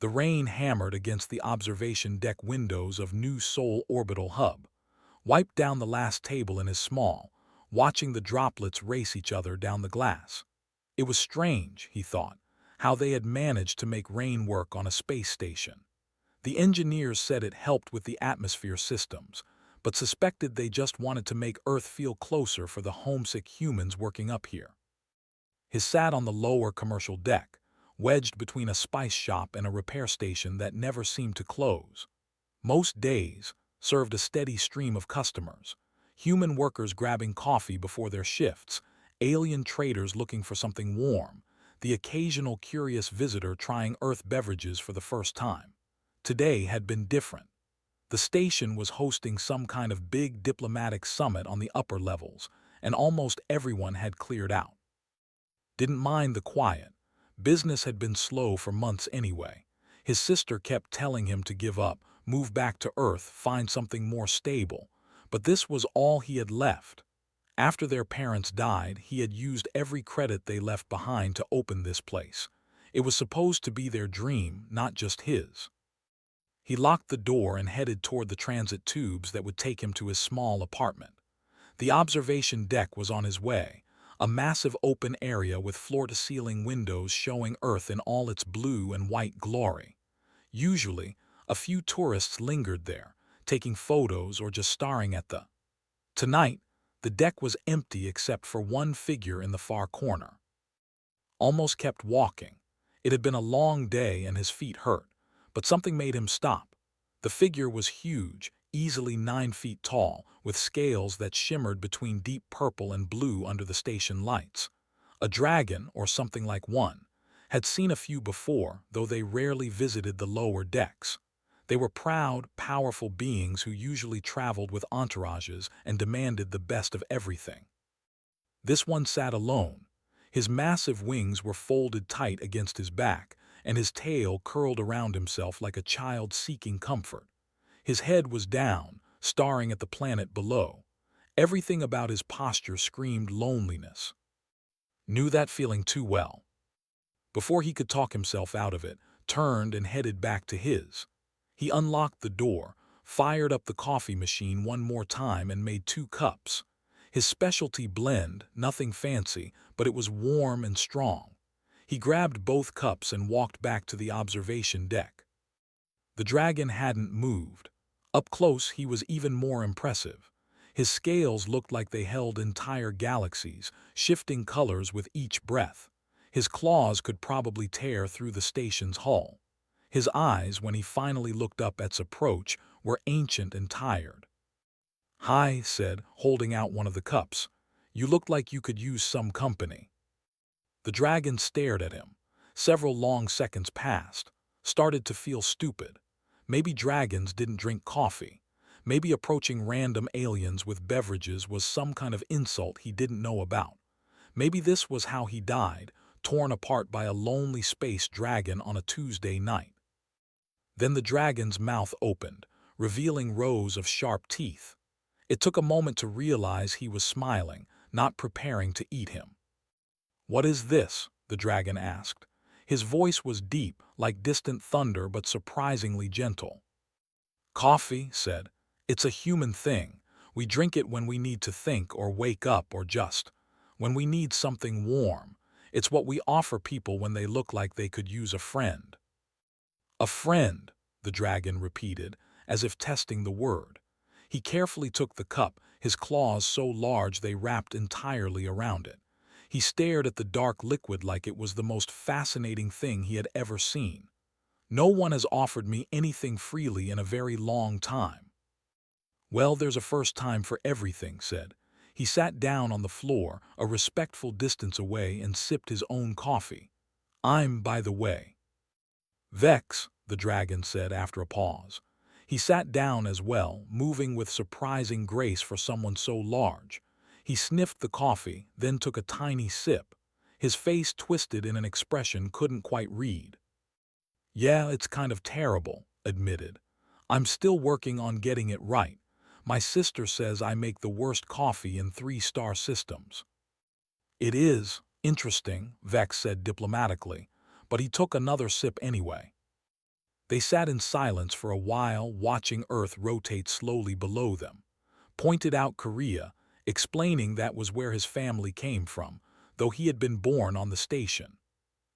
The rain hammered against the observation deck windows of New Sol Orbital Hub, wiped down the last table in his small, watching the droplets race each other down the glass. It was strange, he thought, how they had managed to make rain work on a space station. The engineers said it helped with the atmosphere systems, but suspected they just wanted to make Earth feel closer for the homesick humans working up here. He sat on the lower commercial deck, wedged between a spice shop and a repair station that never seemed to close. Most days served a steady stream of customers, human workers grabbing coffee before their shifts, alien traders looking for something warm, the occasional curious visitor trying Earth beverages for the first time. Today had been different. The station was hosting some kind of big diplomatic summit on the upper levels, and almost everyone had cleared out. Didn't mind the quiet. Business had been slow for months anyway. His sister kept telling him to give up, move back to Earth, find something more stable. But this was all he had left. After their parents died, he had used every credit they left behind to open this place. It was supposed to be their dream, not just his. He locked the door and headed toward the transit tubes that would take him to his small apartment. The observation deck was on his way, a massive open area with floor-to-ceiling windows showing Earth in all its blue and white glory. Usually, a few tourists lingered there, taking photos or just staring at the. Tonight, the deck was empty except for one figure in the far corner. Almost kept walking. It had been a long day and his feet hurt, but something made him stop. The figure was huge, easily 9 feet tall, with scales that shimmered between deep purple and blue under the station lights. A dragon, or something like one, had seen a few before, though they rarely visited the lower decks. They were proud, powerful beings who usually traveled with entourages and demanded the best of everything. This one sat alone. His massive wings were folded tight against his back, and his tail curled around himself like a child seeking comfort. His head was down, staring at the planet below. Everything about his posture screamed loneliness. Knew that feeling too well. Before he could talk himself out of it, turned and headed back to his. He unlocked the door, fired up the coffee machine one more time and made 2 cups. His specialty blend, nothing fancy, but it was warm and strong. He grabbed both cups and walked back to the observation deck. The dragon hadn't moved. Up close, he was even more impressive. His scales looked like they held entire galaxies, shifting colors with each breath. His claws could probably tear through the station's hull. His eyes, when he finally looked up at its approach, were ancient and tired. "Hi," said, holding out one of the cups. "You look like you could use some company." The dragon stared at him. Several long seconds passed. Started to feel stupid. Maybe dragons didn't drink coffee. Maybe approaching random aliens with beverages was some kind of insult he didn't know about. Maybe this was how he died, torn apart by a lonely space dragon on a Tuesday night. Then the dragon's mouth opened, revealing rows of sharp teeth. It took a moment to realize he was smiling, not preparing to eat him. "What is this?" the dragon asked. His voice was deep, like distant thunder, but surprisingly gentle. "Coffee," said. "It's a human thing. We drink it when we need to think or wake up or just when we need something warm. It's what we offer people when they look like they could use a friend." "A friend," the dragon repeated, as if testing the word. He carefully took the cup, his claws so large they wrapped entirely around it. He stared at the dark liquid like it was the most fascinating thing he had ever seen. "No one has offered me anything freely in a very long time." "Well, there's a first time for everything," said. He sat down on the floor, a respectful distance away, and sipped his own coffee. "I'm, by the way." "Vex," the dragon said after a pause. He sat down as well, moving with surprising grace for someone so large. He sniffed the coffee, then took a tiny sip. His face twisted in an expression couldn't quite read. "Yeah, it's kind of terrible," admitted. "I'm still working on getting it right. My sister says I make the worst coffee in 3-star systems." "It is interesting," Vex said diplomatically, but he took another sip anyway. They sat in silence for a while, watching Earth rotate slowly below them. Pointed out Korea, explaining that was where his family came from, though he had been born on the station.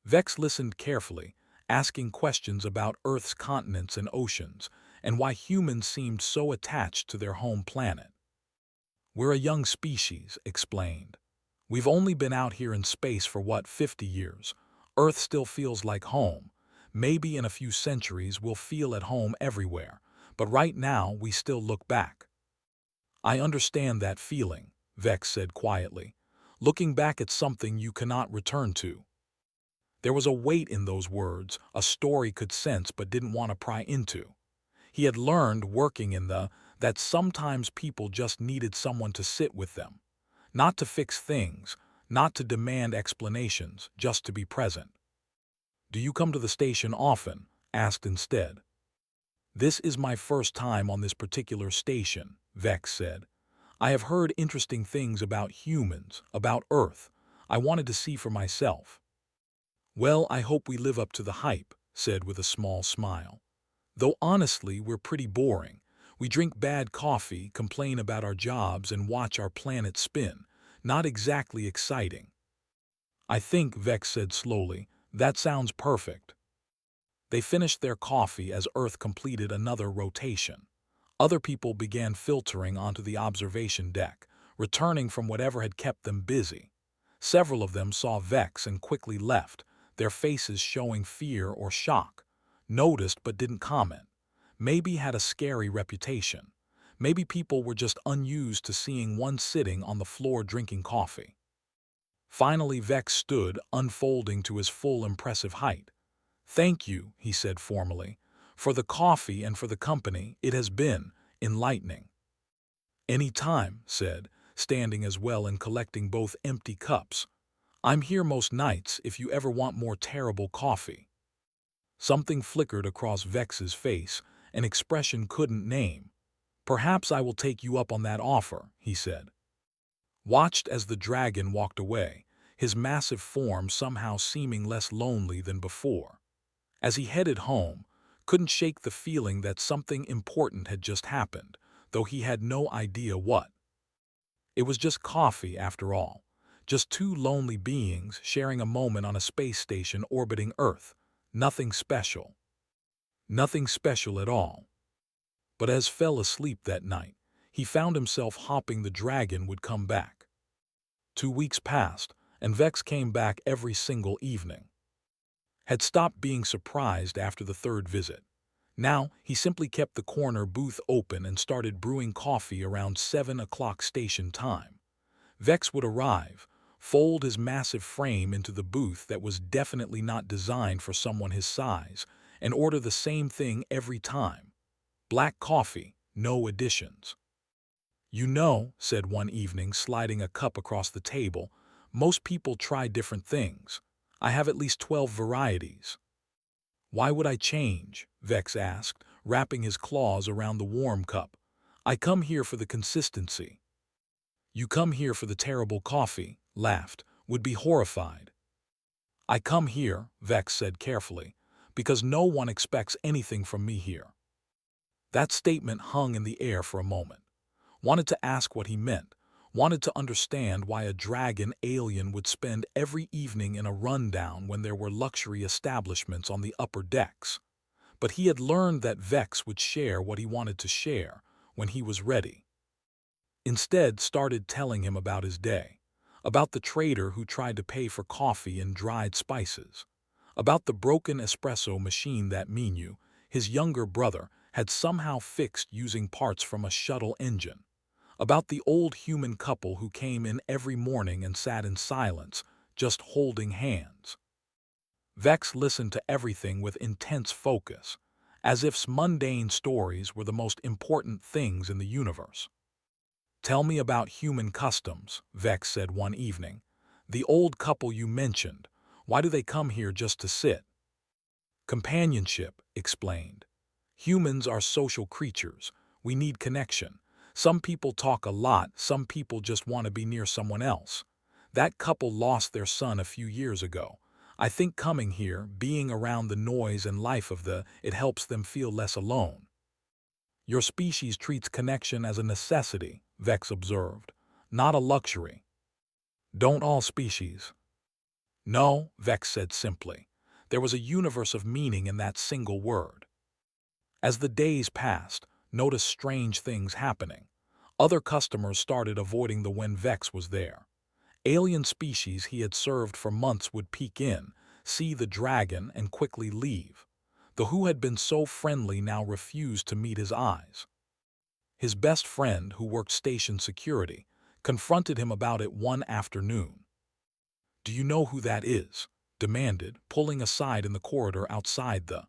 Vex listened carefully, asking questions about Earth's continents and oceans, and why humans seemed so attached to their home planet. "We're a young species," explained. "We've only been out here in space for 50 years. Earth still feels like home. Maybe in a few centuries we'll feel at home everywhere, but right now we still look back." "I understand that feeling," Vex said quietly, "looking back at something you cannot return to." There was a weight in those words a story could sense but didn't want to pry into. He had learned, working in that sometimes people just needed someone to sit with them. Not to fix things, not to demand explanations, just to be present. "Do you come to the station often?" asked instead. "This is my first time on this particular station," Vex said. "I have heard interesting things about humans, about Earth. I wanted to see for myself." "Well, I hope we live up to the hype," said with a small smile. "Though honestly, we're pretty boring. We drink bad coffee, complain about our jobs, and watch our planet spin. Not exactly exciting." "I think," Vex said slowly, "that sounds perfect." They finished their coffee as Earth completed another rotation. Other people began filtering onto the observation deck, returning from whatever had kept them busy. Several of them saw Vex and quickly left, their faces showing fear or shock. Noticed but didn't comment. Maybe had a scary reputation. Maybe people were just unused to seeing one sitting on the floor drinking coffee. Finally Vex stood, unfolding to his full impressive height. "Thank you," he said formally, "for the coffee and for the company. It has been enlightening." "Any time," said, standing as well and collecting both empty cups. "I'm here most nights if you ever want more terrible coffee." Something flickered across Vex's face, an expression couldn't name. "Perhaps I will take you up on that offer," he said. Watched as the dragon walked away, his massive form somehow seeming less lonely than before. As he headed home, couldn't shake the feeling that something important had just happened, though he had no idea what. It was just coffee after all, just two lonely beings sharing a moment on a space station orbiting Earth. Nothing special. Nothing special at all. But as fell asleep that night, he found himself hoping the dragon would come back. 2 weeks passed, and Vex came back every single evening. Had stopped being surprised after the third visit. Now, he simply kept the corner booth open and started brewing coffee around 7 o'clock station time. Vex would arrive, fold his massive frame into the booth that was definitely not designed for someone his size, and order the same thing every time. Black coffee, no additions. "You know," said one evening, sliding a cup across the table, "most people try different things. I have at least 12 varieties." "Why would I change?" Vex asked, wrapping his claws around the warm cup. "I come here for the consistency." "You come here for the terrible coffee," laughed, "would be horrified." "I come here," Vex said carefully, "because no one expects anything from me here." That statement hung in the air for a moment. Wanted to ask what he meant, wanted to understand why a dragon alien would spend every evening in a rundown when there were luxury establishments on the upper decks. But he had learned that Vex would share what he wanted to share when he was ready. Instead, started telling him about his day, about the trader who tried to pay for coffee and dried spices, about the broken espresso machine that Minu, his younger brother, had somehow fixed using parts from a shuttle engine, about the old human couple who came in every morning and sat in silence, just holding hands. Vex listened to everything with intense focus, as if mundane stories were the most important things in the universe. "Tell me about human customs," Vex said one evening. "The old couple you mentioned, why do they come here just to sit?" "Companionship," explained. "Humans are social creatures. We need connection. Some people talk a lot, some people just want to be near someone else. That couple lost their son a few years ago. I think coming here, being around the noise and life of it helps them feel less alone. Your species treats connection as a necessity, Vex observed, not a luxury. Don't all species? No, Vex said simply. There was a universe of meaning in that single word. As the days passed, notice strange things happening. Other customers started avoiding the when Vex was there. Alien species he had served for months would peek in, see the dragon, and quickly leave. The who had been so friendly now refused to meet his eyes. His best friend, who worked station security, confronted him about it one afternoon. "Do you know who that is?" demanded, pulling aside in the corridor outside the.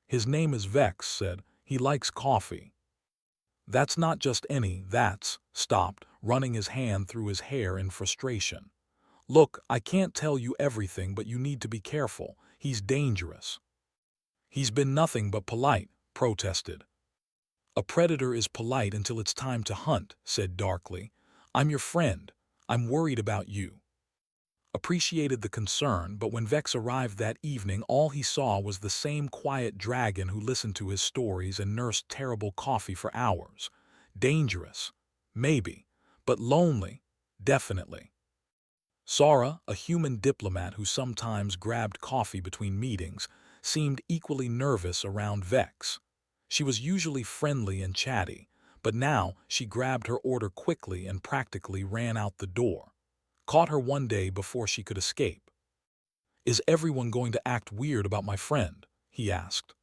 "His name is Vex," said. "He likes coffee." "That's not just any, that's," stopped, running his hand through his hair in frustration. "Look, I can't tell you everything, but you need to be careful. He's dangerous." "He's been nothing but polite," protested. "A predator is polite until it's time to hunt," said darkly. "I'm your friend. I'm worried about you." Appreciated the concern, but when Vex arrived that evening, all he saw was the same quiet dragon who listened to his stories and nursed terrible coffee for hours. Dangerous, maybe, but lonely, definitely. Sora, a human diplomat who sometimes grabbed coffee between meetings, seemed equally nervous around Vex. She was usually friendly and chatty, but now she grabbed her order quickly and practically ran out the door. Caught her one day before she could escape. "Is everyone going to act weird about my friend?" he asked.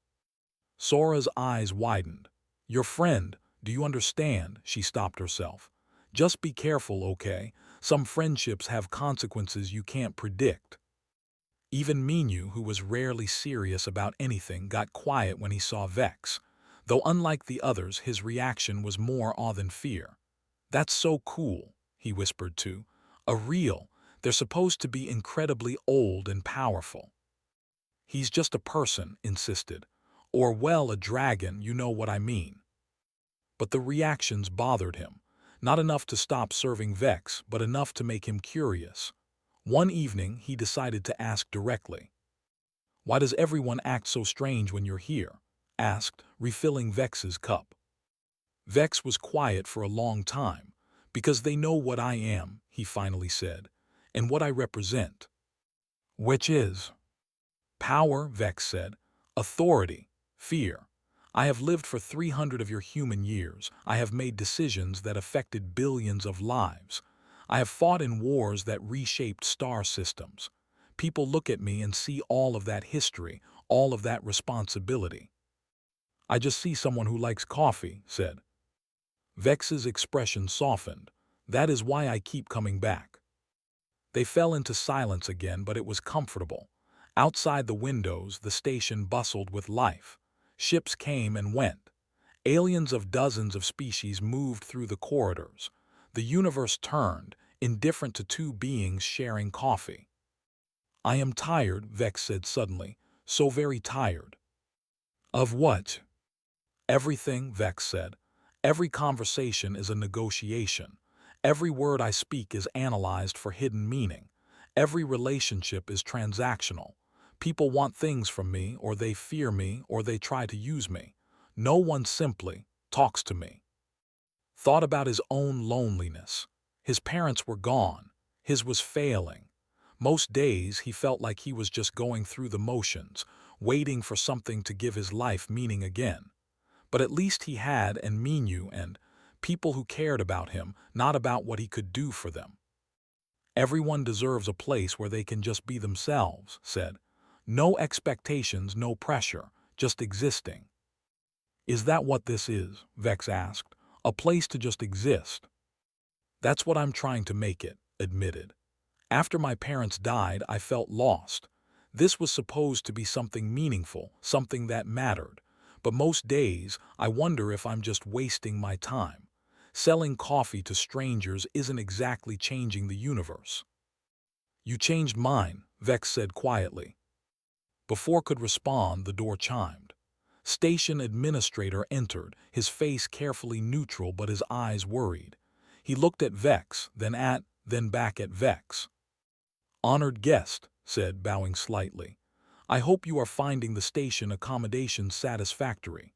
Sora's eyes widened. "Your friend, do you understand?" She stopped herself. "Just be careful, okay? Some friendships have consequences you can't predict." Even Minu, who was rarely serious about anything, got quiet when he saw Vex, though unlike the others, his reaction was more awe than fear. "That's so cool," he whispered too. They're supposed to be incredibly old and powerful." "He's just a person," insisted. "Or, well, a dragon, you know what I mean." But the reactions bothered him. Not enough to stop serving Vex, but enough to make him curious. One evening, he decided to ask directly. "Why does everyone act so strange when you're here?" asked, refilling Vex's cup. Vex was quiet for a long time. "Because they know what I am," he finally said, "and what I represent." "Which is?" "Power," Vex said. "Authority. Fear. I have lived for 300 of your human years. I have made decisions that affected billions of lives. I have fought in wars that reshaped star systems. People look at me and see all of that history, all of that responsibility." "I just see someone who likes coffee," said. Vex's expression softened. "That is why I keep coming back." They fell into silence again, but it was comfortable. Outside the windows, the station bustled with life. Ships came and went. Aliens of dozens of species moved through the corridors. The universe turned, indifferent to two beings sharing coffee. "I am tired," Vex said suddenly. "So very tired." "Of what?" "Everything," Vex said. "Every conversation is a negotiation. Every word I speak is analyzed for hidden meaning. Every relationship is transactional. People want things from me, or they fear me, or they try to use me. No one simply talks to me." Thought about his own loneliness. His parents were gone. His was failing. Most days he felt like he was just going through the motions, waiting for something to give his life meaning again. But at least he had and Minu and people who cared about him, not about what he could do for them. "Everyone deserves a place where they can just be themselves," said. "No expectations, no pressure, just existing." "Is that what this is?" Vex asked. "A place to just exist?" "That's what I'm trying to make it," admitted. "After my parents died, I felt lost. This was supposed to be something meaningful, something that mattered. But most days, I wonder if I'm just wasting my time. Selling coffee to strangers isn't exactly changing the universe." "You changed mine," Vex said quietly. Before could respond, the door chimed. Station administrator entered, his face carefully neutral but his eyes worried. He looked at Vex, then back at Vex. "Honored guest," said, bowing slightly. "I hope you are finding the station accommodations satisfactory."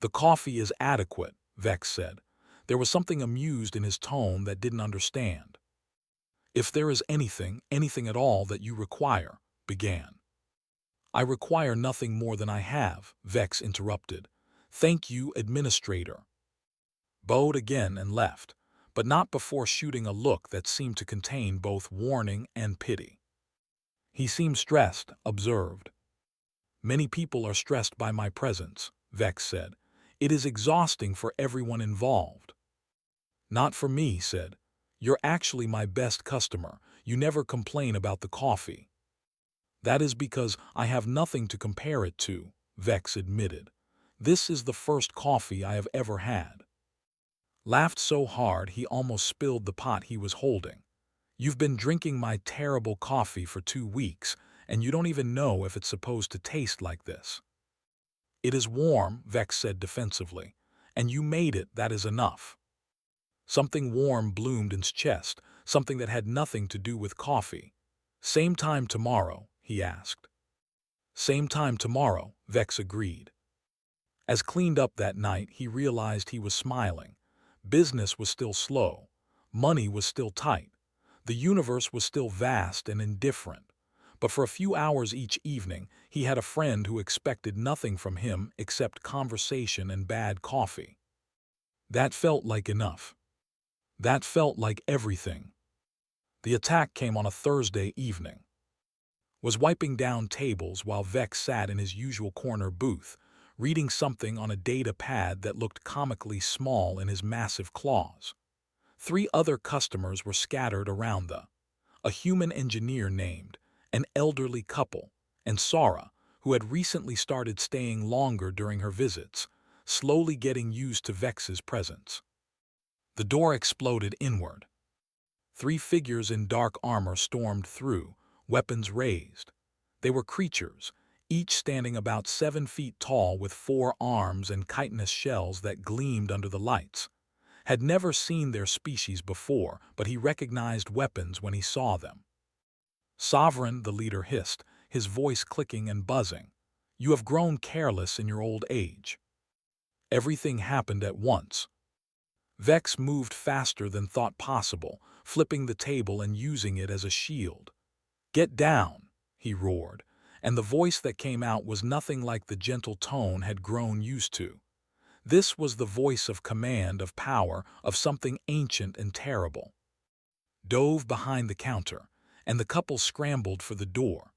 "The coffee is adequate," Vex said. There was something amused in his tone that didn't understand. "If there is anything at all that you require," began. "I require nothing more than I have," Vex interrupted. "Thank you, Administrator." Bowed again and left, but not before shooting a look that seemed to contain both warning and pity. "He seems stressed," observed. "Many people are stressed by my presence," Vex said. "It is exhausting for everyone involved." "Not for me," said. "You're actually my best customer. You never complain about the coffee." "That is because I have nothing to compare it to," Vex admitted. "This is the first coffee I have ever had." Laughed so hard he almost spilled the pot he was holding. "You've been drinking my terrible coffee for 2 weeks, and you don't even know if it's supposed to taste like this." "It is warm," Vex said defensively, "and you made it, that is enough." Something warm bloomed in his chest, something that had nothing to do with coffee. "Same time tomorrow?" he asked. "Same time tomorrow," Vex agreed. As cleaned up that night, he realized he was smiling. Business was still slow. Money was still tight. The universe was still vast and indifferent. But for a few hours each evening, he had a friend who expected nothing from him except conversation and bad coffee. That felt like enough. That felt like everything. The attack came on a Thursday evening. Was wiping down tables while Vex sat in his usual corner booth, reading something on a data pad that looked comically small in his massive claws. 3 other customers were scattered around a human engineer named, an elderly couple, and Sara, who had recently started staying longer during her visits, slowly getting used to Vex's presence. The door exploded inward. 3 figures in dark armor stormed through, weapons raised. They were creatures, each standing about 7 feet tall with 4 arms and chitinous shells that gleamed under the lights. Had never seen their species before, but he recognized weapons when he saw them. "Sovereign," the leader hissed, his voice clicking and buzzing. "You have grown careless in your old age." Everything happened at once. Vex moved faster than thought possible, flipping the table and using it as a shield. "Get down," he roared, and the voice that came out was nothing like the gentle tone had grown used to. This was the voice of command, of power, of something ancient and terrible. Dove behind the counter, and the couple scrambled for the door.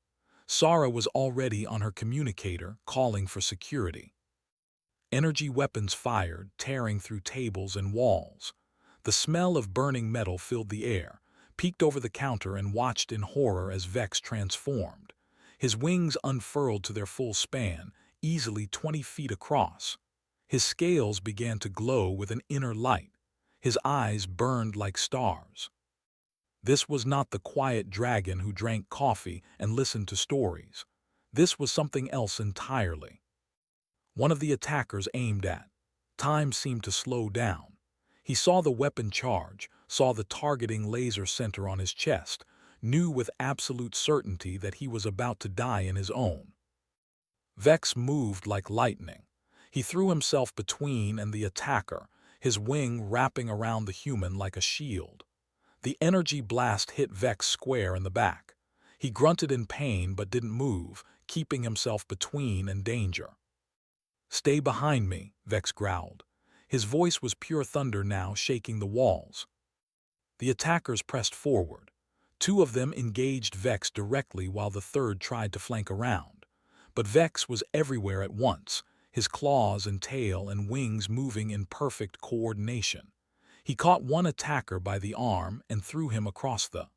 Sara was already on her communicator, calling for security. Energy weapons fired, tearing through tables and walls. The smell of burning metal filled the air, peeked over the counter and watched in horror as Vex transformed. His wings unfurled to their full span, easily 20 feet across. His scales began to glow with an inner light. His eyes burned like stars. This was not the quiet dragon who drank coffee and listened to stories. This was something else entirely. One of the attackers aimed at. Time seemed to slow down. He saw the weapon charge, saw the targeting laser center on his chest, knew with absolute certainty that he was about to die in his own. Vex moved like lightning. He threw himself between and the attacker, his wing wrapping around the human like a shield. The energy blast hit Vex square in the back. He grunted in pain but didn't move, keeping himself between and danger. "Stay behind me," Vex growled. His voice was pure thunder now, shaking the walls. The attackers pressed forward. 2 of them engaged Vex directly while the third tried to flank around. But Vex was everywhere at once, his claws and tail and wings moving in perfect coordination. He caught one attacker by the arm and threw him across the.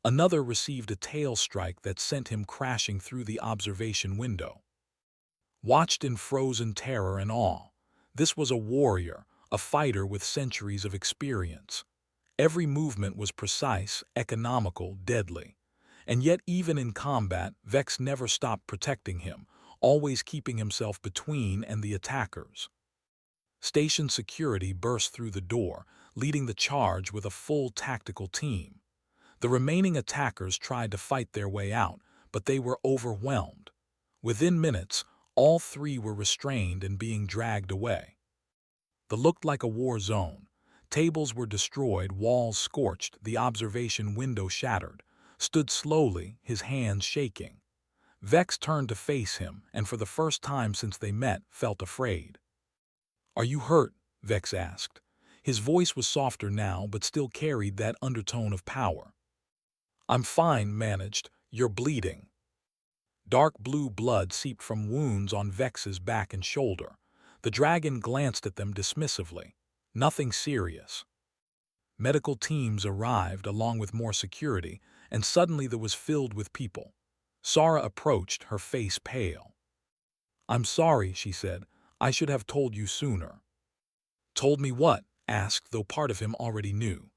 Another received a tail strike that sent him crashing through the observation window. Watched in frozen terror and awe. This was a warrior, a fighter with centuries of experience. Every movement was precise, economical, deadly. And yet even in combat, Vex never stopped protecting him, always keeping himself between and the attackers. Station security burst through the door, leading the charge with a full tactical team. The remaining attackers tried to fight their way out, but they were overwhelmed. Within minutes, all three were restrained and being dragged away. The looked like a war zone. Tables were destroyed, walls scorched, the observation window shattered. Stood slowly, his hands shaking. Vex turned to face him, and for the first time since they met, felt afraid. "Are you hurt?" Vex asked. His voice was softer now, but still carried that undertone of power. "I'm fine," managed. "You're bleeding." Dark blue blood seeped from wounds on Vex's back and shoulder. The dragon glanced at them dismissively. Nothing serious. Medical teams arrived along with more security, and suddenly there was filled with people. Sara approached, her face pale. "I'm sorry," she said. "I should have told you sooner." "Told me what?" asked, though part of him already knew.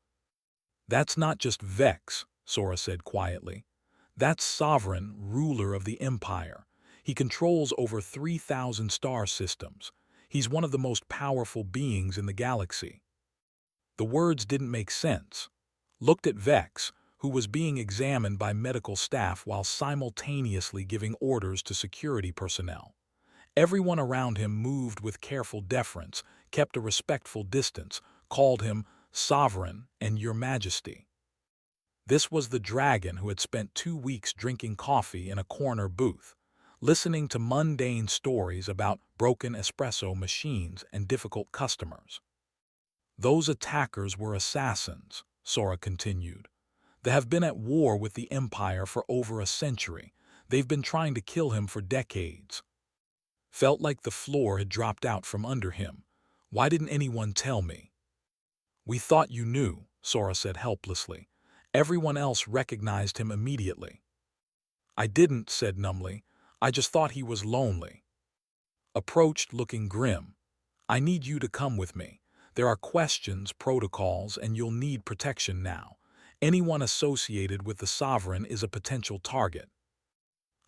"That's not just Vex," Sora said quietly. "That's Sovereign, ruler of the Empire. He controls over 3,000 star systems. He's one of the most powerful beings in the galaxy." The words didn't make sense. Looked at Vex, who was being examined by medical staff while simultaneously giving orders to security personnel. Everyone around him moved with careful deference, kept a respectful distance, called him Sovereign and Your Majesty. This was the dragon who had spent 2 weeks drinking coffee in a corner booth, listening to mundane stories about broken espresso machines and difficult customers. "Those attackers were assassins," Sora continued. "They have been at war with the Empire for over a century. They've been trying to kill him for decades." Felt like the floor had dropped out from under him. "Why didn't anyone tell me?" "We thought you knew," Sora said helplessly. Everyone else recognized him immediately. "I didn't," said numbly. "I just thought he was lonely." Approached looking grim. "I need you to come with me. There are questions, protocols, and you'll need protection now. Anyone associated with the Sovereign is a potential target."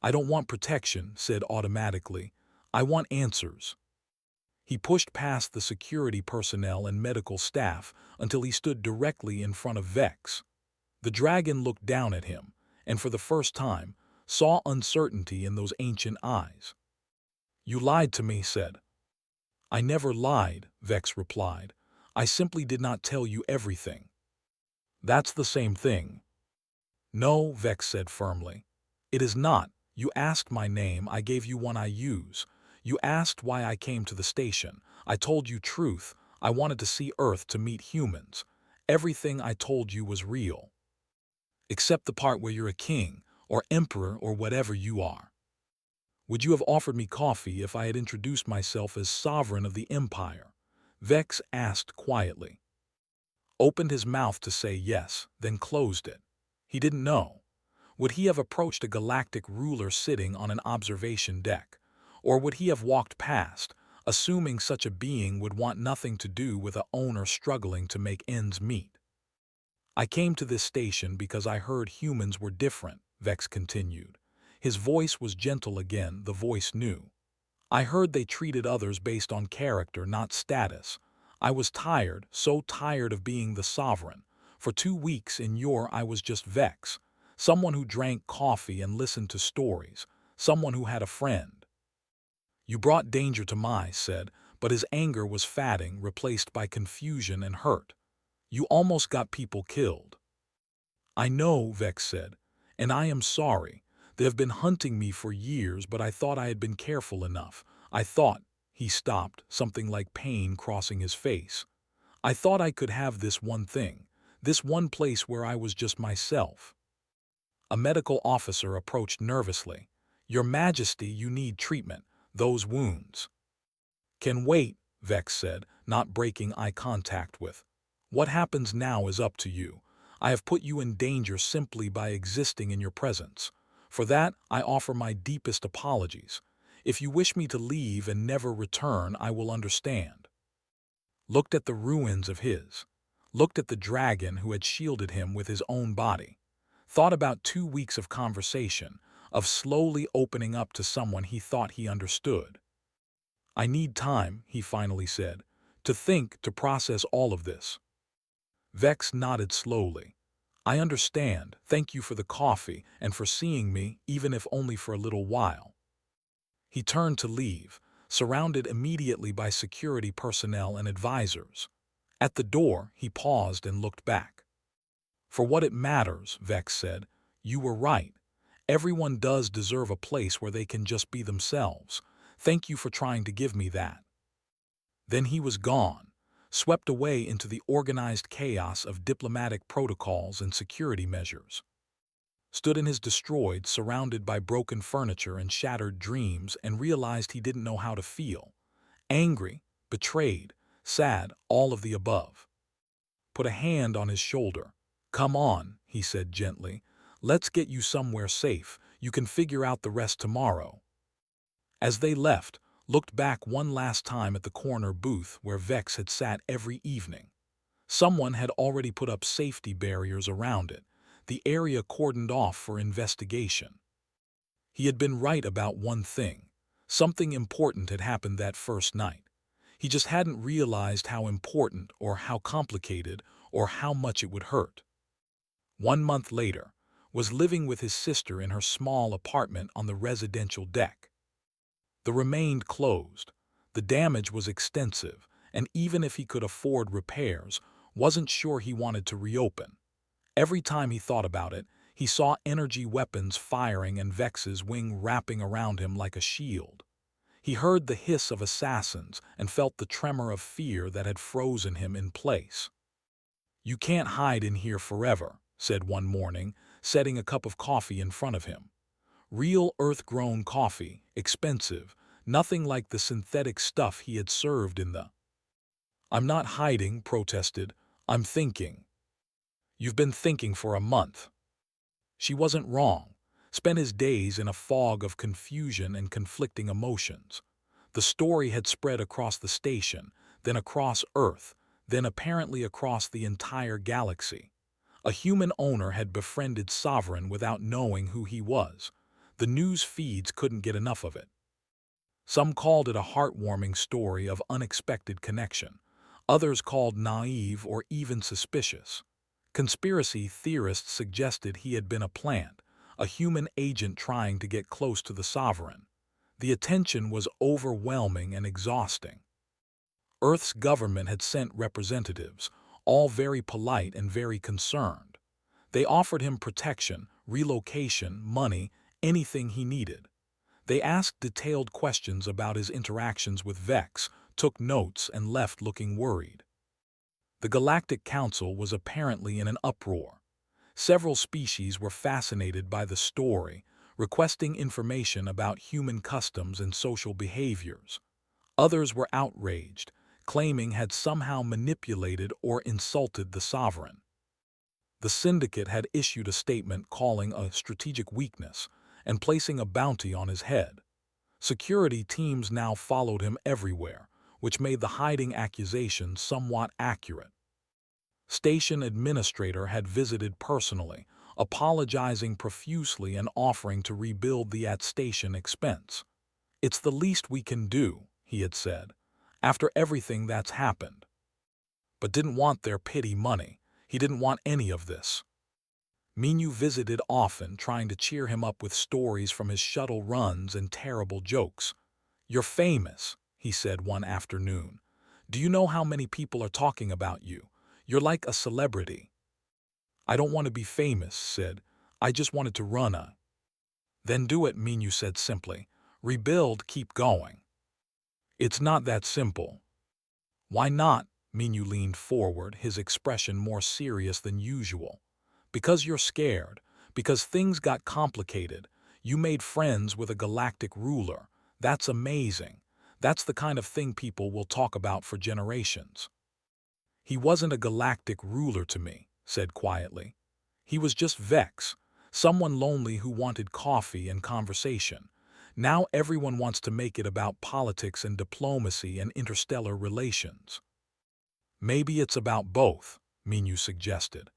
"I don't want protection," said automatically. "I want answers." He pushed past the security personnel and medical staff until he stood directly in front of Vex. The dragon looked down at him, and for the first time, saw uncertainty in those ancient eyes. "You lied to me," said. "I never lied," Vex replied. "I simply did not tell you everything." "That's the same thing." "No," Vex said firmly. "It is not. You asked my name, I gave you one I use. You asked why I came to the station. I told you truth. I wanted to see Earth to meet humans. Everything I told you was real. Except the part where you're a king, or emperor, or whatever you are." "Would you have offered me coffee if I had introduced myself as Sovereign of the Empire?" Vex asked quietly. Opened his mouth to say yes, then closed it. He didn't know. Would he have approached a galactic ruler sitting on an observation deck? Or would he have walked past, assuming such a being would want nothing to do with an owner struggling to make ends meet? "I came to this station because I heard humans were different," Vex continued. His voice was gentle again, the voice knew. "I heard they treated others based on character, not status. I was tired, so tired of being the Sovereign. For 2 weeks in Yor I was just Vex, someone who drank coffee and listened to stories, someone who had a friend." "You brought danger to my," said, but his anger was fading, replaced by confusion and hurt. "You almost got people killed." "I know," Vex said, "and I am sorry. They have been hunting me for years, but I thought I had been careful enough. I thought—" He stopped, something like pain crossing his face. "I thought I could have this one thing, this one place where I was just myself." A medical officer approached nervously. "Your Majesty, you need treatment. Those wounds." "Can wait," Vex said, not breaking eye contact with. "What happens now is up to you. I have put you in danger simply by existing in your presence. For that, I offer my deepest apologies. If you wish me to leave and never return, I will understand." Looked at the ruins of his. Looked at the dragon who had shielded him with his own body. Thought about 2 weeks of conversation, of slowly opening up to someone he thought he understood. "I need time," he finally said, "to think, to process all of this." Vex nodded slowly. I understand. Thank you for the coffee and for seeing me, even if only for a little while. He turned to leave, surrounded immediately by security personnel and advisors. At the door, he paused and looked back. For what it matters, Vex said, you were right. Everyone does deserve a place where they can just be themselves. Thank you for trying to give me that. Then he was gone, swept away into the organized chaos of diplomatic protocols and security measures. Stood in his destroyed, surrounded by broken furniture and shattered dreams, and realized he didn't know how to feel. Angry, betrayed, sad, all of the above. Put a hand on his shoulder. Come on, he said gently. Let's get you somewhere safe. You can figure out the rest tomorrow. As they left, looked back one last time at the corner booth where Vex had sat every evening. Someone had already put up safety barriers around it, the area cordoned off for investigation. He had been right about one thing. Something important had happened that first night. He just hadn't realized how important or how complicated or how much it would hurt. 1 month later, was living with his sister in her small apartment on the residential deck. The remained closed. The damage was extensive, and even if he could afford repairs, wasn't sure he wanted to reopen. Every time he thought about it, he saw energy weapons firing and Vex's wing wrapping around him like a shield. He heard the hiss of assassins and felt the tremor of fear that had frozen him in place. You can't hide in here forever, said one morning, setting a cup of coffee in front of him. Real earth-grown coffee, expensive, nothing like the synthetic stuff he had served in the... I'm not hiding, protested. I'm thinking. You've been thinking for a month. She wasn't wrong. Spent his days in a fog of confusion and conflicting emotions. The story had spread across the station, then across Earth, then apparently across the entire galaxy. A human owner had befriended Sovereign without knowing who he was. The news feeds couldn't get enough of it. Some called it a heartwarming story of unexpected connection. Others called naive or even suspicious. Conspiracy theorists suggested he had been a plant, a human agent trying to get close to the Sovereign. The attention was overwhelming and exhausting. Earth's government had sent representatives, all very polite and very concerned. They offered him protection, relocation, money, anything he needed. They asked detailed questions about his interactions with Vex, took notes, and left looking worried. The Galactic Council was apparently in an uproar. Several species were fascinated by the story, requesting information about human customs and social behaviors. Others were outraged, claiming had somehow manipulated or insulted the Sovereign. The Syndicate had issued a statement calling a strategic weakness and placing a bounty on his head. Security teams now followed him everywhere, which made the hiding accusation somewhat accurate. Station administrator had visited personally, apologizing profusely and offering to rebuild the at-station expense. It's the least we can do, he had said, after everything that's happened. But didn't want their pity money. He didn't want any of this. Minyu visited often, trying to cheer him up with stories from his shuttle runs and terrible jokes. You're famous, he said one afternoon. Do you know how many people are talking about you? You're like a celebrity. I don't want to be famous, said. I just wanted to run a... Then do it, Minyu said simply. Rebuild, keep going. It's not that simple. Why not? Minyu leaned forward, his expression more serious than usual. Because you're scared. Because things got complicated. You made friends with a galactic ruler. That's amazing. That's the kind of thing people will talk about for generations. He wasn't a galactic ruler to me, said quietly. He was just Vex, someone lonely who wanted coffee and conversation. Now everyone wants to make it about politics and diplomacy and interstellar relations. Maybe it's about both, Minyu suggested.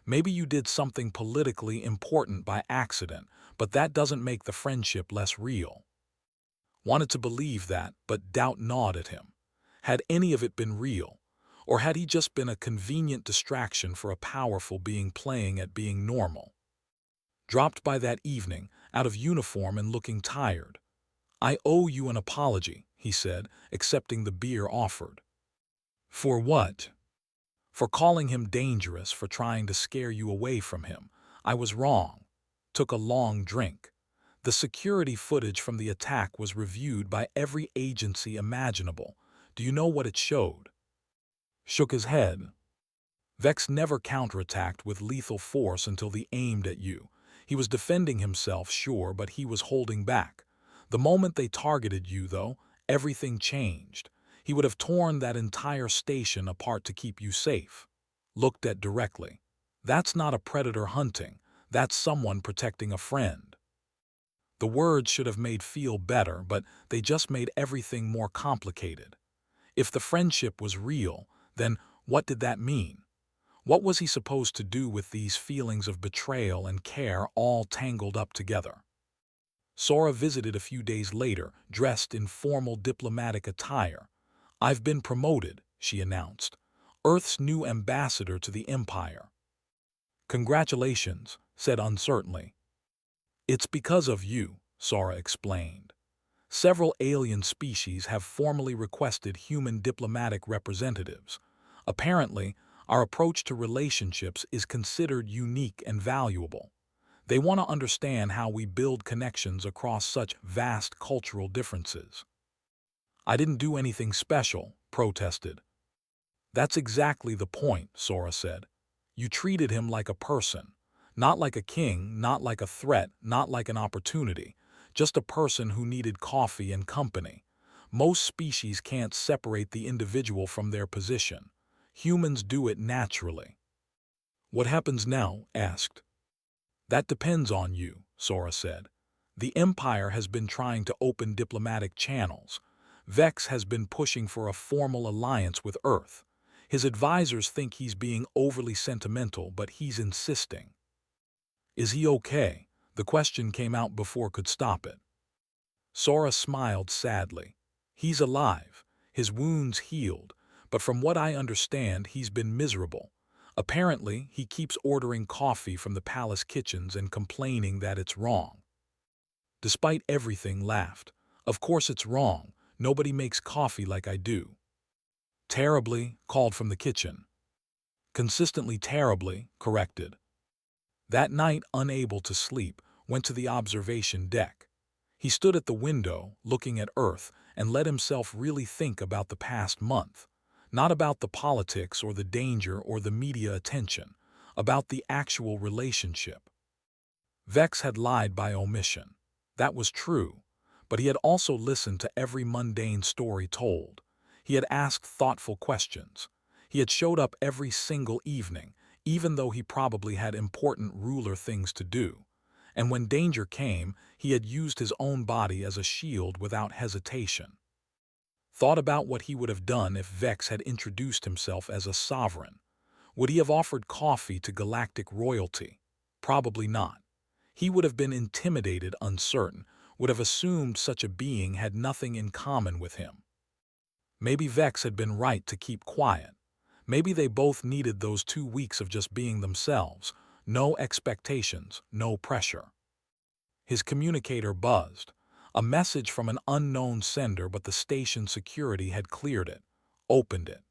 Maybe you did something politically important by accident, but that doesn't make the friendship less real. Wanted to believe that, but doubt gnawed at him. Had any of it been real? Or had he just been a convenient distraction for a powerful being playing at being normal? Dropped by that evening, out of uniform and looking tired. "I owe you an apology," he said, accepting the beer offered. "For what?" "For calling him dangerous, for trying to scare you away from him. I was wrong." Took a long drink. The security footage from the attack was reviewed by every agency imaginable. Do you know what it showed? Shook his head. Vex never counterattacked with lethal force until they aimed at you. He was defending himself, sure, but he was holding back. The moment they targeted you, though, everything changed. He would have torn that entire station apart to keep you safe. Looked at directly. That's not a predator hunting. That's someone protecting a friend. The words should have made feel better, but they just made everything more complicated. If the friendship was real, then what did that mean? What was he supposed to do with these feelings of betrayal and care all tangled up together? Sora visited a few days later, dressed in formal diplomatic attire. "I've been promoted," she announced. "Earth's new ambassador to the Empire." "Congratulations," said uncertainly. "It's because of you," Sora explained. "Several alien species have formally requested human diplomatic representatives. Apparently, our approach to relationships is considered unique and valuable. They want to understand how we build connections across such vast cultural differences." "I didn't do anything special," protested. "That's exactly the point," Sora said. "You treated him like a person. Not like a king, not like a threat, not like an opportunity. Just a person who needed coffee and company. Most species can't separate the individual from their position. Humans do it naturally." "What happens now?" asked. "That depends on you," Sora said. "The Empire has been trying to open diplomatic channels. Vex has been pushing for a formal alliance with Earth. His advisors think he's being overly sentimental, but he's insisting." "Is he okay?" The question came out before could stop it. Sora smiled sadly. "He's alive. His wounds healed. But from what I understand, he's been miserable. Apparently, he keeps ordering coffee from the palace kitchens and complaining that it's wrong." Despite everything, laughed. "Of course it's wrong. Nobody makes coffee like I do." "Terribly," called from the kitchen. "Consistently terribly," corrected. That night, unable to sleep, went to the observation deck. He stood at the window, looking at Earth, and let himself really think about the past month. Not about the politics or the danger or the media attention, about the actual relationship. Vex had lied by omission. That was true. But he had also listened to every mundane story told. He had asked thoughtful questions. He had showed up every single evening, even though he probably had important ruler things to do. And when danger came, he had used his own body as a shield without hesitation. Thought about what he would have done if Vex had introduced himself as a sovereign. Would he have offered coffee to galactic royalty? Probably not. He would have been intimidated, uncertain, would have assumed such a being had nothing in common with him. Maybe Vex had been right to keep quiet. Maybe they both needed those 2 weeks of just being themselves, no expectations, no pressure. His communicator buzzed. A message from an unknown sender, but the station security had cleared it. Opened it.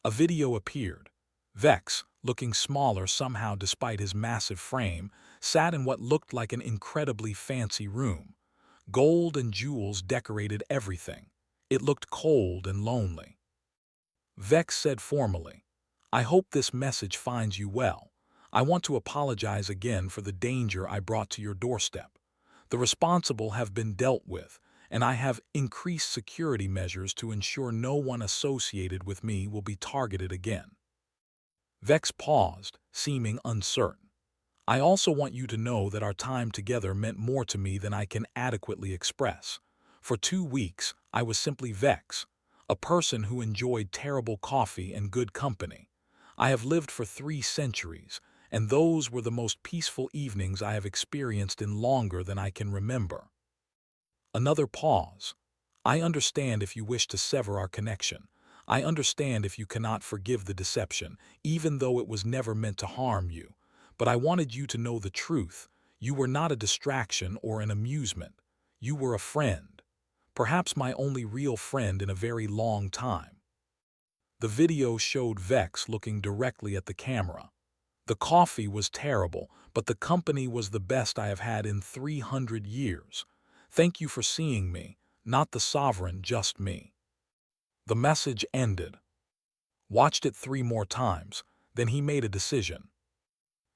A video appeared. Vex, looking smaller somehow despite his massive frame, sat in what looked like an incredibly fancy room. Gold and jewels decorated everything. It looked cold and lonely. Vex said formally, "I hope this message finds you well. I want to apologize again for the danger I brought to your doorstep. The responsible have been dealt with, and I have increased security measures to ensure no one associated with me will be targeted again." Vex paused, seeming uncertain. "I also want you to know that our time together meant more to me than I can adequately express. For 2 weeks, I was simply Vex, a person who enjoyed terrible coffee and good company. I have lived for 3 centuries, and those were the most peaceful evenings I have experienced in longer than I can remember." Another pause. "I understand if you wish to sever our connection. I understand if you cannot forgive the deception, even though it was never meant to harm you. But I wanted you to know the truth. You were not a distraction or an amusement. You were a friend. Perhaps my only real friend in a very long time." The video showed Vex looking directly at the camera. "The coffee was terrible, but the company was the best I have had in 300 years. Thank you for seeing me, not the sovereign, just me." The message ended. Watched it 3 more times, then he made a decision.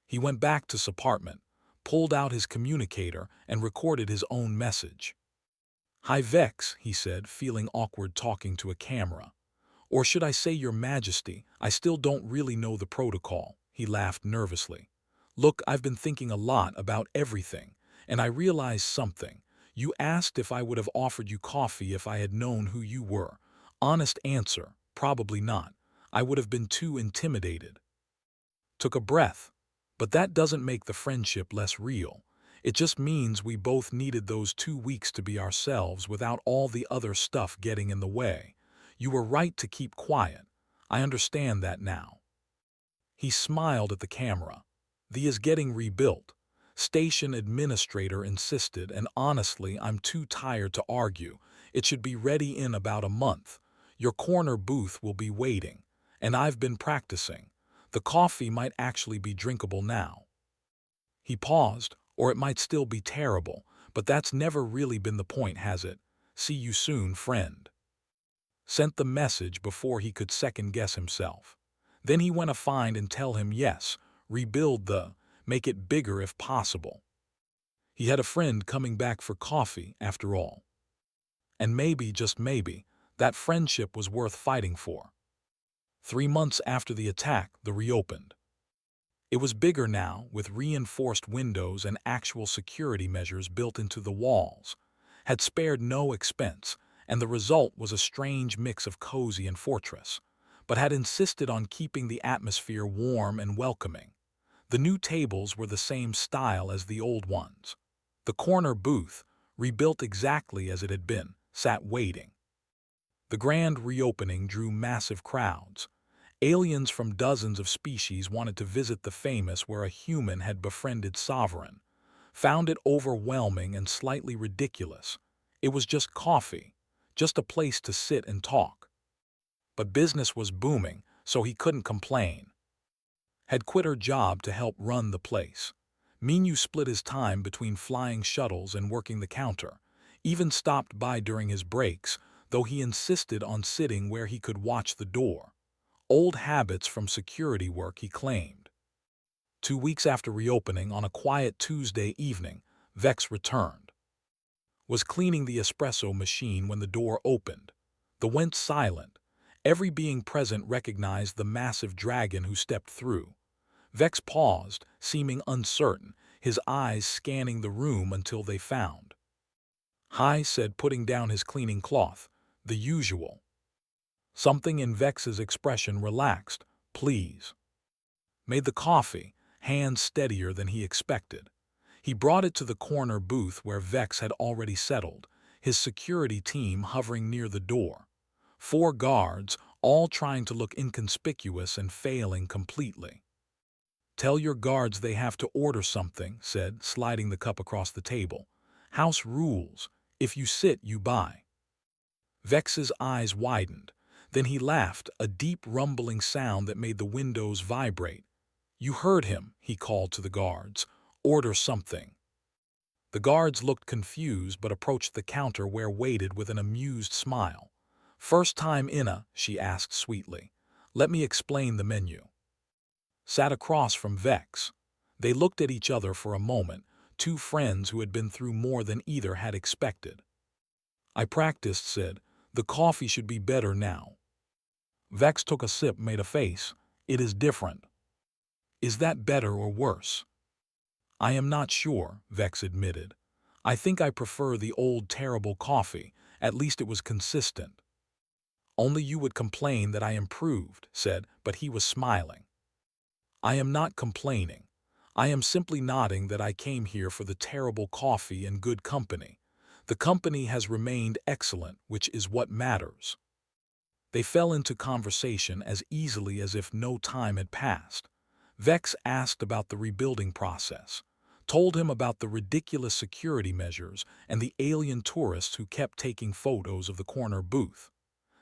He went back to his apartment, pulled out his communicator, and recorded his own message. "Hi Vex," he said, feeling awkward talking to a camera. "Or should I say Your Majesty, I still don't really know the protocol." He laughed nervously. "Look, I've been thinking a lot about everything, and I realized something. You asked if I would have offered you coffee if I had known who you were. Honest answer, probably not. I would have been too intimidated." Took a breath. "But that doesn't make the friendship less real. It just means we both needed those 2 weeks to be ourselves without all the other stuff getting in the way. You were right to keep quiet. I understand that now." He smiled at the camera. "The is getting rebuilt. Station administrator insisted, and honestly, I'm too tired to argue. It should be ready in about a month. Your corner booth will be waiting. And I've been practicing. The coffee might actually be drinkable now." He paused, "Or it might still be terrible, but that's never really been the point, has it? See you soon, friend." Sent the message before he could second-guess himself. Then he went to find and tell him yes, rebuild make it bigger if possible. He had a friend coming back for coffee, after all. And maybe, just maybe, that friendship was worth fighting for. 3 months after the attack, the reopened. It was bigger now, with reinforced windows and actual security measures built into the walls. Had spared no expense, and the result was a strange mix of cozy and fortress, but had insisted on keeping the atmosphere warm and welcoming. The new tables were the same style as the old ones. The corner booth, rebuilt exactly as it had been, sat waiting. The grand reopening drew massive crowds. Aliens from dozens of species wanted to visit the famous where a human had befriended sovereign. Found it overwhelming and slightly ridiculous. It was just coffee, just a place to sit and talk. But business was booming, so he couldn't complain. Had quit her job to help run the place. Minu split his time between flying shuttles and working the counter. Even stopped by during his breaks, though he insisted on sitting where he could watch the door. Old habits from security work, he claimed. 2 weeks after reopening, on a quiet Tuesday evening, Vex returned. Was cleaning the espresso machine when the door opened. The went silent. Every being present recognized the massive dragon who stepped through. Vex paused, seeming uncertain, his eyes scanning the room until they found. "Hi," said, putting down his cleaning cloth. "The usual." Something in Vex's expression relaxed. "Please." Made the coffee, hands steadier than he expected. He brought it to the corner booth where Vex had already settled, his security team hovering near the door. 4 guards, all trying to look inconspicuous and failing completely. "Tell your guards they have to order something," said, sliding the cup across the table. "House rules. If you sit, you buy." Vex's eyes widened. Then he laughed, a deep rumbling sound that made the windows vibrate. "You heard him," he called to the guards. "Order something." The guards looked confused but approached the counter where waited with an amused smile. "First time inna," she asked sweetly. "Let me explain the menu." Sat across from Vex. They looked at each other for a moment, 2 friends who had been through more than either had expected. "I practiced," said. "The coffee should be better now." Vex took a sip, made a face. "It is different." "Is that better or worse?" "I am not sure," Vex admitted. "I think I prefer the old terrible coffee. At least it was consistent." "Only you would complain that I improved," said, but he was smiling. "I am not complaining. I am simply nodding that I came here for the terrible coffee and good company. The company has remained excellent, which is what matters." They fell into conversation as easily as if no time had passed. Vex asked about the rebuilding process, told him about the ridiculous security measures and the alien tourists who kept taking photos of the corner booth.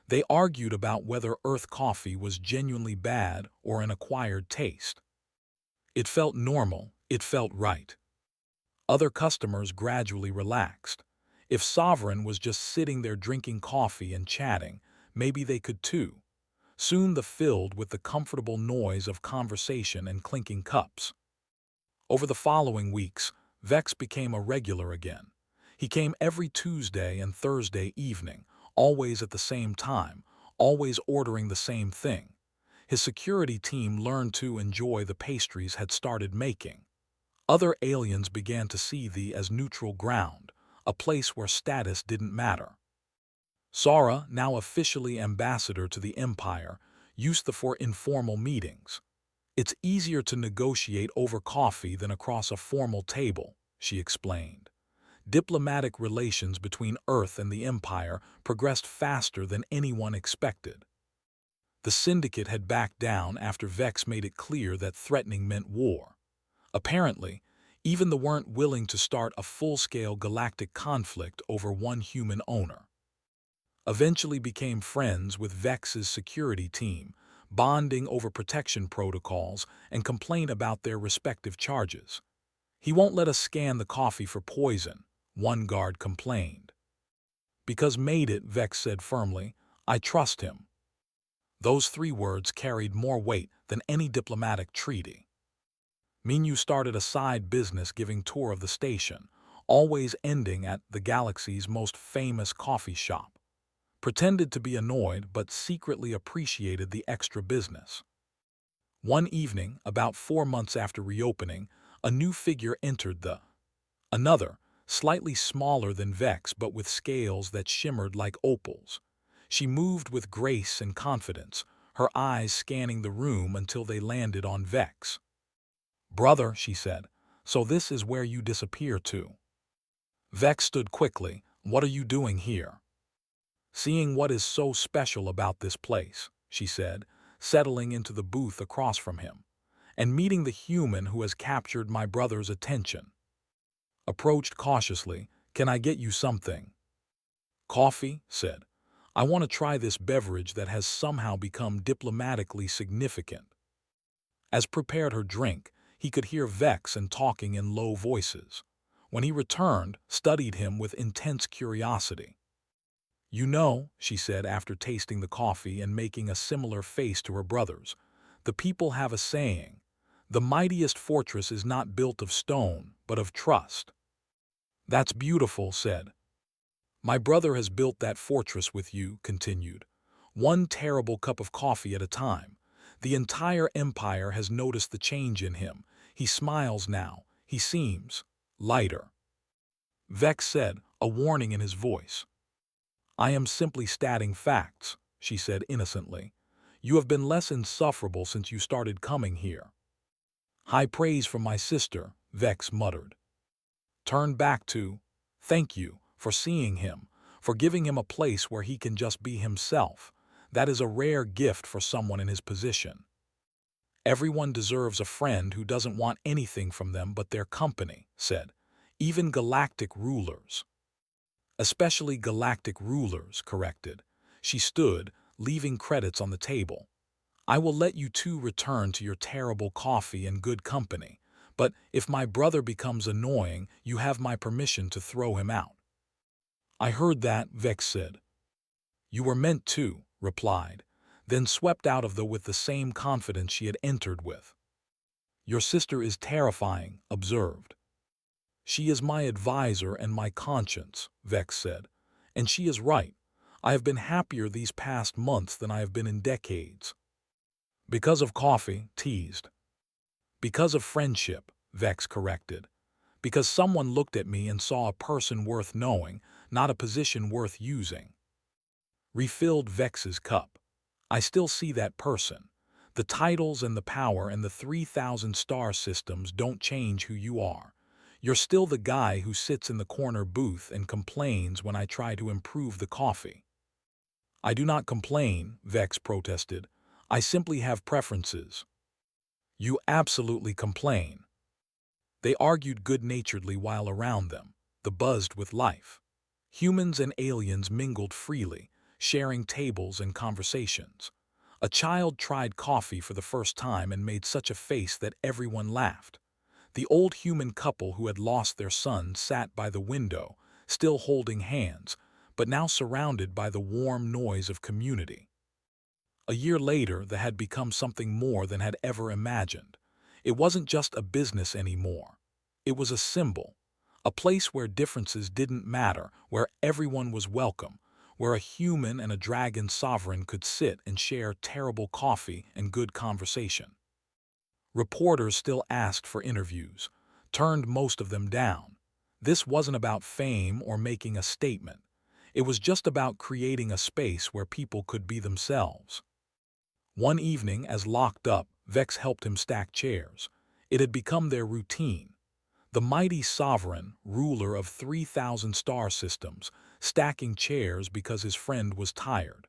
They argued about whether Earth coffee was genuinely bad or an acquired taste. It felt normal, it felt right. Other customers gradually relaxed. If Sovereign was just sitting there drinking coffee and chatting, maybe they could too. Soon the filled with the comfortable noise of conversation and clinking cups. Over the following weeks, Vex became a regular again. He came every Tuesday and Thursday evening, always at the same time, always ordering the same thing. His security team learned to enjoy the pastries had started making. Other aliens began to see thee as neutral ground, a place where status didn't matter. Sara, now officially ambassador to the Empire, used the for informal meetings. It's easier to negotiate over coffee than across a formal table, she explained. Diplomatic relations between Earth and the Empire progressed faster than anyone expected. The Syndicate had backed down after Vex made it clear that threatening meant war. Apparently, even they weren't willing to start a full-scale galactic conflict over one human owner. Eventually became friends with Vex's security team, bonding over protection protocols and complain about their respective charges. He won't let us scan the coffee for poison, one guard complained. Because made it, Vex said firmly, I trust him. Those 3 words carried more weight than any diplomatic treaty. Minyu started a side business giving tour of the station, always ending at the galaxy's most famous coffee shop. Pretended to be annoyed but secretly appreciated the extra business. One evening, about 4 months after reopening, a new figure entered another, slightly smaller than Vex but with scales that shimmered like opals. She moved with grace and confidence, her eyes scanning the room until they landed on Vex. Brother, she said, so this is where you disappear to. Vex stood quickly. What are you doing here? Seeing what is so special about this place, she said, settling into the booth across from him, and meeting the human who has captured my brother's attention. Approached cautiously, can I get you something? Coffee, said. I want to try this beverage that has somehow become diplomatically significant. As prepared her drink, he could hear Vex and talking in low voices. When he returned, studied him with intense curiosity. You know, she said after tasting the coffee and making a similar face to her brothers, the people have a saying, the mightiest fortress is not built of stone, but of trust. That's beautiful, said. My brother has built that fortress with you, continued. One terrible cup of coffee at a time. The entire empire has noticed the change in him. He smiles now. He seems lighter. Vex said, a warning in his voice. I am simply stating facts, she said innocently. You have been less insufferable since you started coming here. High praise from my sister, Vex muttered. Turned back to, thank you for seeing him, for giving him a place where he can just be himself. That is a rare gift for someone in his position. Everyone deserves a friend who doesn't want anything from them but their company, said. Even galactic rulers. Especially galactic rulers, corrected. She stood, leaving credits on the table. I will let you two return to your terrible coffee and good company, but if my brother becomes annoying, you have my permission to throw him out. I heard that, Vex said. You were meant to, replied, then swept out of with the same confidence she had entered with. Your sister is terrifying, observed. She is my advisor and my conscience, Vex said, and she is right. I have been happier these past months than I have been in decades. Because of coffee, teased. Because of friendship, Vex corrected. Because someone looked at me and saw a person worth knowing, not a position worth using. Refilled Vex's cup. I still see that person. The titles and the power and the 3,000 star systems don't change who you are. You're still the guy who sits in the corner booth and complains when I try to improve the coffee. I do not complain, Vex protested. I simply have preferences. You absolutely complain. They argued good-naturedly while around them, the buzzed with life. Humans and aliens mingled freely, sharing tables and conversations. A child tried coffee for the first time and made such a face that everyone laughed. The old human couple who had lost their son sat by the window, still holding hands, but now surrounded by the warm noise of community. A year later, that had become something more than had ever imagined. It wasn't just a business anymore. It was a symbol, a place where differences didn't matter, where everyone was welcome, where a human and a dragon sovereign could sit and share terrible coffee and good conversation. Reporters still asked for interviews, turned most of them down. This wasn't about fame or making a statement. It was just about creating a space where people could be themselves. One evening, as locked up, Vex helped him stack chairs. It had become their routine. The mighty sovereign, ruler of 3,000 star systems, stacking chairs because his friend was tired.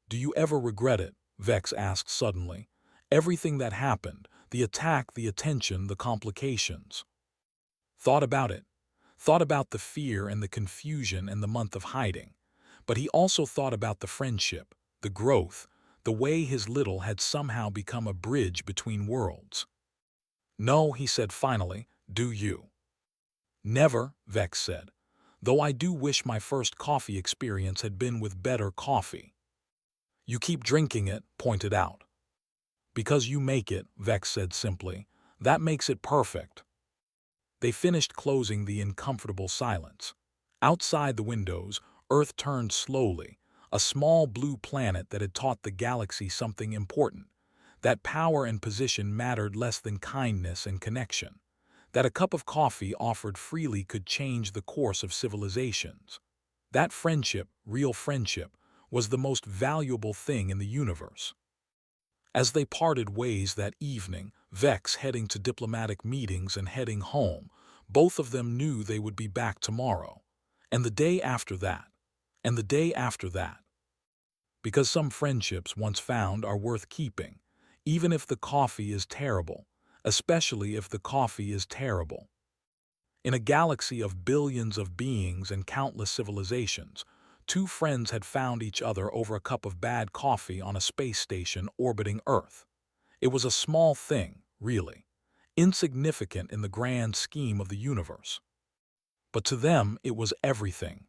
Do you ever regret it? Vex asked suddenly. Everything that happened, the attack, the attention, the complications. Thought about it. Thought about the fear and the confusion and the month of hiding. But he also thought about the friendship, the growth, the way his little had somehow become a bridge between worlds. No, he said finally, do you? Never, Vex said, though I do wish my first coffee experience had been with better coffee. You keep drinking it, pointed out. Because you make it, Vex said simply. That makes it perfect. They finished closing the uncomfortable silence. Outside the windows, Earth turned slowly, a small blue planet that had taught the galaxy something important, that power and position mattered less than kindness and connection, that a cup of coffee offered freely could change the course of civilizations. That friendship, real friendship, was the most valuable thing in the universe. As they parted ways that evening, Vex heading to diplomatic meetings and heading home, both of them knew they would be back tomorrow, and the day after that, and the day after that. Because some friendships once found are worth keeping, even if the coffee is terrible, especially if the coffee is terrible. In a galaxy of billions of beings and countless civilizations, two friends had found each other over a cup of bad coffee on a space station orbiting Earth. It was a small thing, really, insignificant in the grand scheme of the universe. But to them, it was everything.